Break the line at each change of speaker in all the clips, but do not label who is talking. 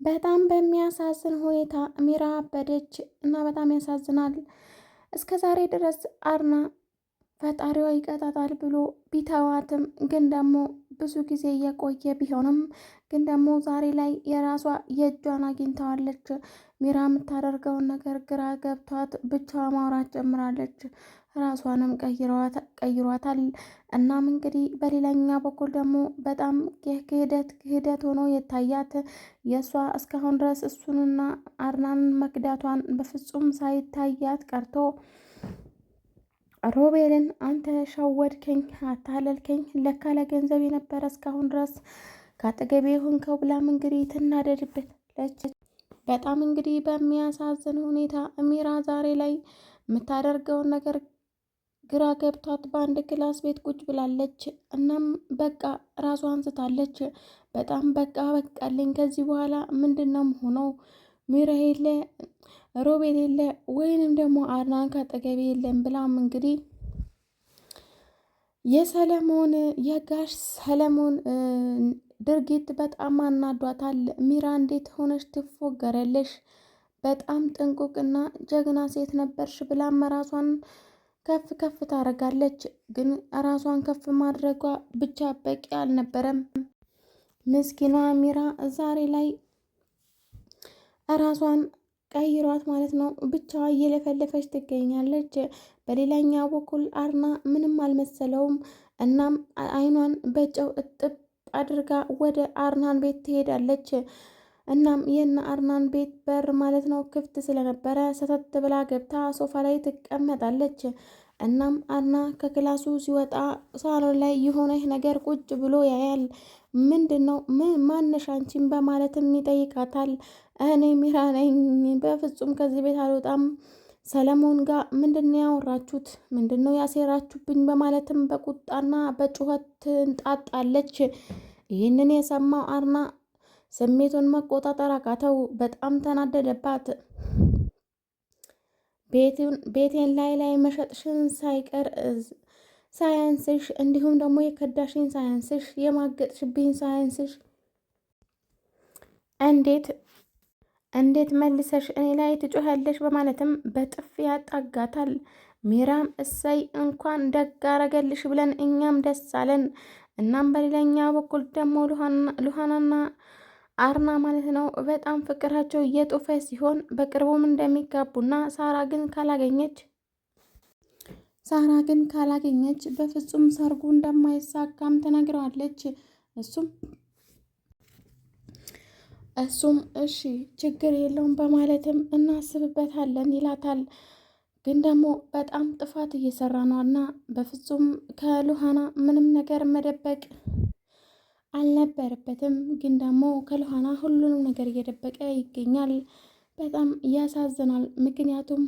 በጣም በሚያሳዝን ሁኔታ ሚራ አበደች እና በጣም ያሳዝናል። እስከ ዛሬ ድረስ አርና ፈጣሪዋ ይቀጣታል ብሎ ቢተዋትም ግን ደግሞ ብዙ ጊዜ እየቆየ ቢሆንም ግን ደግሞ ዛሬ ላይ የራሷ የእጇን አግኝተዋለች። ሚራ የምታደርገውን ነገር ግራ ገብቷት ብቻዋ ማውራት ጀምራለች። ራሷንም ቀይሯታል። እናም እንግዲህ በሌላኛ በኩል ደግሞ በጣም ክህደት ሆኖ የታያት የእሷ እስካሁን ድረስ እሱንና አርናን መክዳቷን በፍጹም ሳይታያት ቀርቶ ሮቤልን አንተ ሸወድከኝ፣ አታለልከኝ፣ ለካ ለገንዘብ የነበረ እስካሁን ድረስ ከአጠገቤ ሆንከው ብላም እንግዲህ ትናደድበታለች። በጣም እንግዲህ በሚያሳዝን ሁኔታ ሚራ ዛሬ ላይ የምታደርገውን ነገር ግራ ገብቷት በአንድ ክላስ ቤት ቁጭ ብላለች። እናም በቃ ራሷን ስታለች። በጣም በቃልኝ፣ ከዚህ በኋላ ምንድን ነው ሆነው ሚራ የለ ሮቤል የለ ወይንም ደግሞ አርናን ካጠገቤ የለም ብላም እንግዲህ የጋሽ ሰለሞን ድርጊት በጣም አናዷታል። ሚራ እንዴት ሆነሽ ትፎገረለሽ? በጣም ጥንቁቅና ጀግና ሴት ነበርሽ ብላም ራሷን ከፍ ከፍ ታደርጋለች። ግን ራሷን ከፍ ማድረጓ ብቻ በቂ አልነበረም። ምስኪኗ ሚራ ዛሬ ላይ ራሷን ቀይሯት ማለት ነው። ብቻዋ እየለፈለፈች ትገኛለች። በሌላኛው በኩል አርና ምንም አልመሰለውም። እናም አይኗን በጨው እጥብ አድርጋ ወደ አርናን ቤት ትሄዳለች። እናም የነ አርናን ቤት በር ማለት ነው ክፍት ስለነበረ ሰተት ብላ ገብታ ሶፋ ላይ ትቀመጣለች። እናም አርና ከክላሱ ሲወጣ ሳሎን ላይ የሆነ ነገር ቁጭ ብሎ ያያል። ምንድን ነው ማነሽ አንቺን በማለትም ይጠይቃታል። እኔ ሚራ ነኝ፣ በፍጹም ከዚህ ቤት አልወጣም። ሰለሞን ጋር ምንድን ነው ያወራችሁት? ምንድን ነው ያሴራችሁብኝ? በማለትም በቁጣና በጩኸት ትንጣጣለች። ይህንን የሰማው አርና ስሜቱን መቆጣጠር አቃተው። በጣም ተናደደባት። ቤቴን ላይ መሸጥሽን ሳይቀር ሳያንስሽ፣ እንዲሁም ደግሞ የከዳሽን ሳያንስሽ፣ የማገጥሽብኝ ሳያንስሽ እንዴት መልሰሽ እኔ ላይ ትጮኸለሽ? በማለትም በጥፊ ያጣጋታል። ሚራም እሰይ እንኳን ደግ አረገልሽ ብለን እኛም ደስ አለን። እናም በሌላኛ በኩል ደግሞ ሉሃናና አርና ማለት ነው በጣም ፍቅራቸው እየጦፈ ሲሆን በቅርቡም እንደሚጋቡና ሳራ ግን ካላገኘች በፍጹም ሰርጉ እንደማይሳካም ተነግረዋለች። እሱም እሺ ችግር የለውም በማለትም እናስብበታለን ይላታል። ግን ደግሞ በጣም ጥፋት እየሰራ ነው እና በፍጹም ከሉሃና ምንም ነገር መደበቅ አልነበረበትም። ግን ደግሞ ከሉሃና ሁሉንም ነገር እየደበቀ ይገኛል። በጣም ያሳዝናል። ምክንያቱም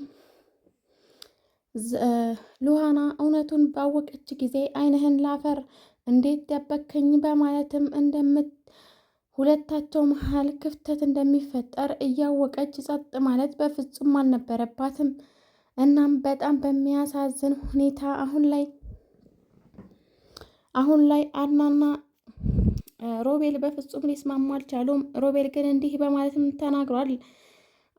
ሉሃና እውነቱን ባወቀች ጊዜ ዓይንህን ላፈር እንዴት ደበከኝ በማለትም ሁለታቸው መሀል ክፍተት እንደሚፈጠር እያወቀች ጸጥ ማለት በፍጹም አልነበረባትም። እናም በጣም በሚያሳዝን ሁኔታ አሁን ላይ አድናና ሮቤል በፍጹም ሊስማሙ አልቻሉም። ሮቤል ግን እንዲህ በማለትም ተናግሯል።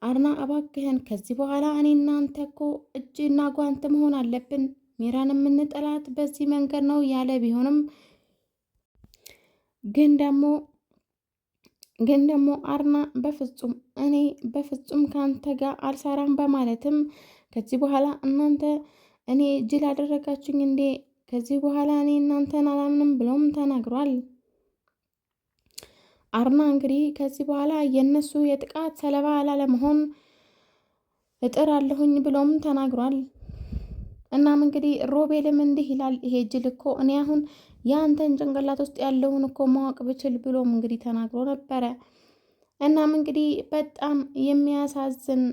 አርና እባክህን ከዚህ በኋላ እኔ እናንተ እኮ እጅና ጓንት መሆን አለብን። ሚራን የምንጠላት በዚህ መንገድ ነው ያለ ቢሆንም ግን ደግሞ አርና እኔ በፍጹም ከአንተ ጋር አልሰራም በማለትም ከዚህ በኋላ እናንተ እኔ እጅል አደረጋችሁኝ እንዴ? ከዚህ በኋላ እኔ እናንተን አላምንም ብሎም ተናግሯል። አርና እንግዲህ ከዚህ በኋላ የእነሱ የጥቃት ሰለባ ላለመሆን እጥር አለሁኝ ብሎም ተናግሯል። እናም እንግዲህ ሮቤልም እንዲህ ይላል፣ ይሄ ጅል እኮ እኔ አሁን የአንተን ጭንቅላት ውስጥ ያለውን እኮ ማወቅ ብችል ብሎም እንግዲህ ተናግሮ ነበረ። እናም እንግዲህ በጣም የሚያሳዝን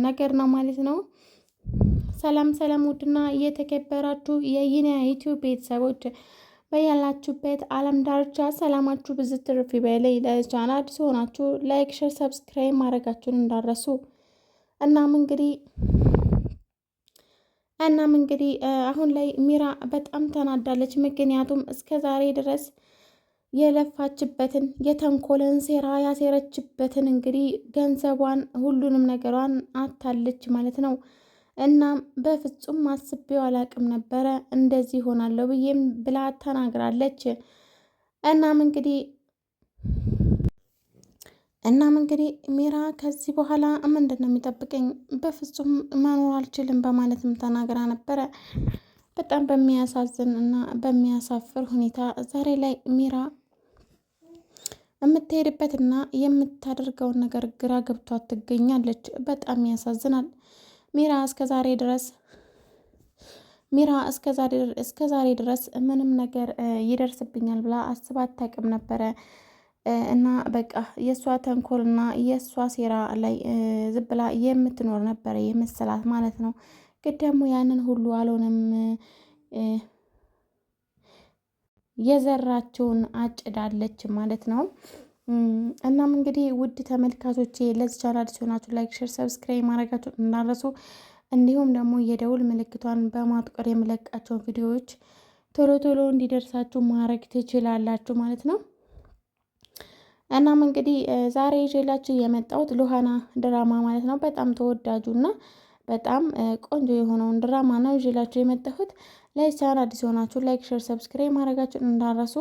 ነገር ነው ማለት ነው። ሰላም ውድና እየተከበራችሁ የይና ዩቲዩብ ቤተሰቦች በያላችሁበት ዓለም ዳርቻ ሰላማችሁ ብዝት ትርፍ ይበለኝ። ለቻናል አዲስ ሆናችሁ ላይክ፣ ሼር፣ ሰብስክራይብ ማድረጋችሁን እንዳረሱ። እናም እንግዲህ አሁን ላይ ሚራ በጣም ተናዳለች። ምክንያቱም እስከ ዛሬ ድረስ የለፋችበትን የተንኮልን ሴራ ያሴረችበትን እንግዲህ ገንዘቧን ሁሉንም ነገሯን አታለች ማለት ነው። እናም በፍጹም አስቤው አላቅም ነበረ እንደዚህ ሆናለሁ ብዬም ብላ ተናግራለች። እናም እንግዲህ ሚራ ከዚህ በኋላ ምንድን ነው የሚጠብቀኝ? በፍጹም መኖር አልችልም በማለትም ተናግራ ነበረ። በጣም በሚያሳዝን እና በሚያሳፍር ሁኔታ ዛሬ ላይ ሚራ የምትሄድበትና የምታደርገውን ነገር ግራ ገብቷት ትገኛለች። በጣም ያሳዝናል። ሚራ እስከ ዛሬ ድረስ ምንም ነገር ይደርስብኛል ብላ አስባ አታውቅም ነበረ። እና በቃ የእሷ ተንኮልና የእሷ ሴራ ላይ ዝም ብላ የምትኖር ነበረ የመሰላት ማለት ነው። ግን ደግሞ ያንን ሁሉ አልሆነም። የዘራችውን አጭዳለች ማለት ነው። እናም እንግዲህ ውድ ተመልካቾቼ ለዚህ ቻናል ሲሆናችሁ ላይክ፣ ሼር፣ ሰብስክራይብ ማድረጋችሁ እንዳረሱ እንዲሁም ደግሞ የደውል ምልክቷን በማጥቆር የምለቃቸውን ቪዲዮዎች ቶሎ ቶሎ እንዲደርሳችሁ ማድረግ ትችላላችሁ ማለት ነው። እናም እንግዲህ ዛሬ ይዤላችሁ የመጣሁት ሉሃና ድራማ ማለት ነው። በጣም ተወዳጁና በጣም ቆንጆ የሆነውን ድራማ ነው ይዤላችሁ የመጣሁት። ለዚህ ቻናል አዲስ የሆናችሁ ላይክ፣ ሼር፣ ሰብስክራይብ ማድረጋችሁን እንዳረሱ።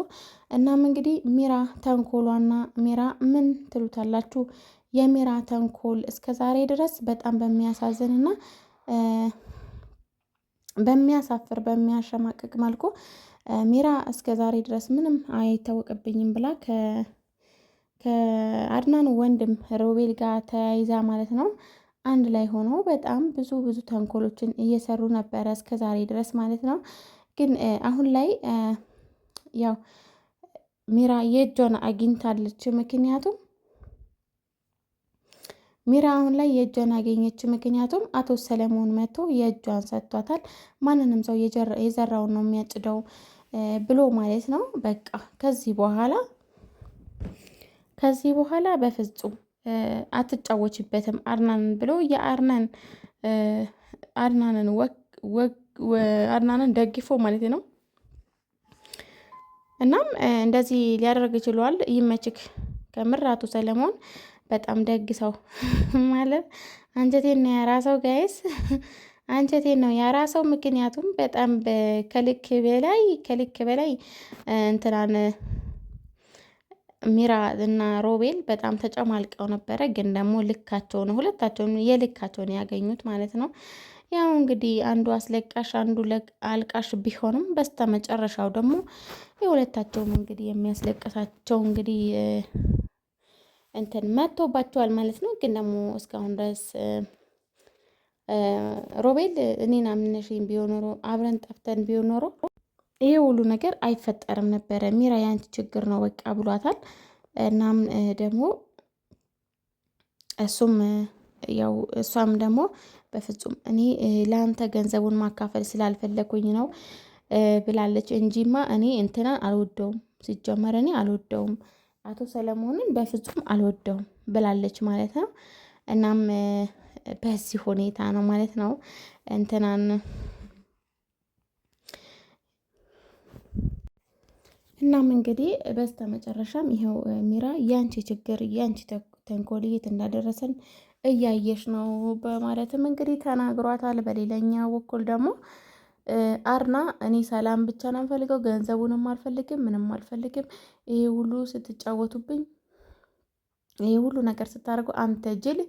እናም እንግዲህ ሚራ ተንኮሏና ሚራ ምን ትሉታላችሁ? የሚራ ተንኮል እስከ ዛሬ ድረስ በጣም በሚያሳዝንና በሚያሳፍር በሚያሸማቅቅ መልኩ ሚራ እስከ ዛሬ ድረስ ምንም አይታወቅብኝም ብላ ከአድናን ወንድም ሮቤል ጋር ተያይዛ ማለት ነው አንድ ላይ ሆኖ በጣም ብዙ ተንኮሎችን እየሰሩ ነበረ እስከ ዛሬ ድረስ ማለት ነው። ግን አሁን ላይ ያው ሚራ የእጇን አግኝታለች። ምክንያቱም ሚራ አሁን ላይ የእጇን አገኘች። ምክንያቱም አቶ ሰለሞን መጥቶ የእጇን ሰጥቷታል። ማንንም ሰው የዘራውን ነው የሚያጭደው ብሎ ማለት ነው። በቃ ከዚህ በኋላ በፍጹም አትጫወችበትም አድናንን ብሎ አድናንን ደግፎ ማለት ነው። እናም እንደዚህ ሊያደርግ ይችላል። ይመችክ ከምር አቶ ሰለሞን በጣም ደግ ሰው ማለት አንጀቴን ነው ያራሰው ጋይስ፣ አንጀቴን ነው ያራሰው። ምክንያቱም በጣም ከልክ በላይ እንትናን ሚራ እና ሮቤል በጣም ተጨማልቀው ነበረ። ግን ደግሞ ልካቸው ነው፣ ሁለታቸውን የልካቸውን ያገኙት ማለት ነው። ያው እንግዲህ አንዱ አስለቃሽ አንዱ አልቃሽ ቢሆንም በስተ መጨረሻው ደግሞ የሁለታቸውም እንግዲህ የሚያስለቅሳቸው እንግዲህ እንትን መጥቶባቸዋል ማለት ነው። ግን ደግሞ እስካሁን ድረስ ሮቤል እኔን አምነሽኝ ቢሆን ኖሮ አብረን ጠፍተን ቢሆን ኖሮ ይሄ ሁሉ ነገር አይፈጠርም ነበረ። ሚራ ያንቺ ችግር ነው በቃ ብሏታል። እናም ደግሞ እሷም ደግሞ በፍጹም እኔ ለአንተ ገንዘቡን ማካፈል ስላልፈለኩኝ ነው ብላለች እንጂማ እኔ እንትናን አልወደውም፣ ሲጀመር እኔ አልወደውም፣ አቶ ሰለሞንን በፍጹም አልወደውም ብላለች ማለት ነው። እናም በዚህ ሁኔታ ነው ማለት ነው እንትናን እናም እንግዲህ በስተ መጨረሻም ይኸው ሚራ ያንቺ ችግር ያንቺ ተንኮል የት እንዳደረሰን እያየሽ ነው በማለትም እንግዲህ ተናግሯታል። በሌላኛ በኩል ደግሞ አርና እኔ ሰላም ብቻ ነው የምፈልገው፣ ገንዘቡንም አልፈልግም፣ ምንም አልፈልግም። ይሄ ሁሉ ስትጫወቱብኝ፣ ይሄ ሁሉ ነገር ስታደርጉ አንተ ጅል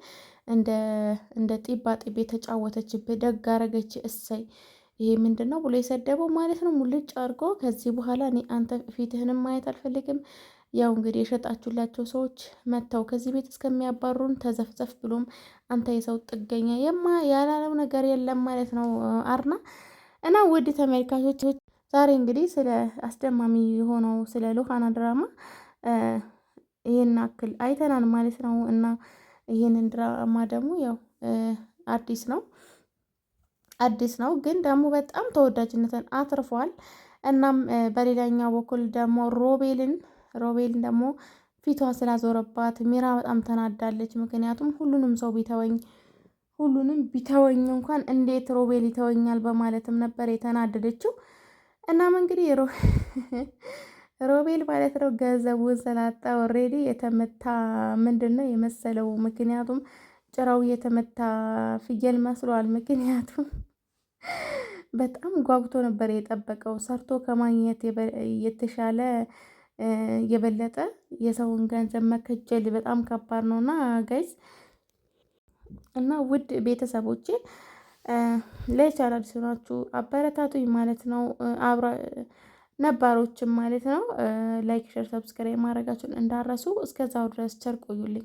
እንደ ጢባ ጢቤ ተጫወተችብህ፣ ደግ አረገች፣ እሰይ ይሄ ምንድን ነው ብሎ የሰደበው ማለት ነው። ሙልጭ አድርጎ ከዚህ በኋላ እኔ አንተ ፊትህንም ማየት አልፈልግም። ያው እንግዲህ የሸጣችሁላቸው ሰዎች መጥተው ከዚህ ቤት እስከሚያባሩን ተዘፍዘፍ ብሎም አንተ የሰው ጥገኛ ያላለው ነገር የለም ማለት ነው አርና። እና ውድ ተመልካቾች ዛሬ እንግዲህ ስለ አስደማሚ የሆነው ስለ ሉሃና ድራማ ይሄን አክል አይተናል ማለት ነው። እና ይሄንን ድራማ ደግሞ ያው አዲስ ነው ግን ደግሞ በጣም ተወዳጅነትን አትርፏል። እናም በሌላኛው በኩል ደግሞ ሮቤልን ደግሞ ፊቷ ስላዞረባት ሚራ በጣም ተናዳለች። ምክንያቱም ሁሉንም ቢተወኝ እንኳን እንዴት ሮቤል ይተወኛል በማለትም ነበር የተናደደችው። እናም እንግዲህ ሮቤል ማለት ነው ገንዘቡን ስላጣ ኦልሬዲ የተመታ ምንድን ነው የመሰለው። ምክንያቱም ጭራው የተመታ ፍየል መስሏል። ምክንያቱም በጣም ጓጉቶ ነበር የጠበቀው። ሰርቶ ከማግኘት የተሻለ የበለጠ የሰውን ገንዘብ መከጀል በጣም ከባድ ነውና ጋይዝ እና ውድ ቤተሰቦቼ ለቻናል ሲሆናችሁ አበረታቱኝ ማለት ነው። ነባሮችም ማለት ነው ላይክ፣ ሸር፣ ሰብስክራይብ ማድረጋችሁን እንዳረሱ። እስከዛው ድረስ ቸር ቆዩልኝ።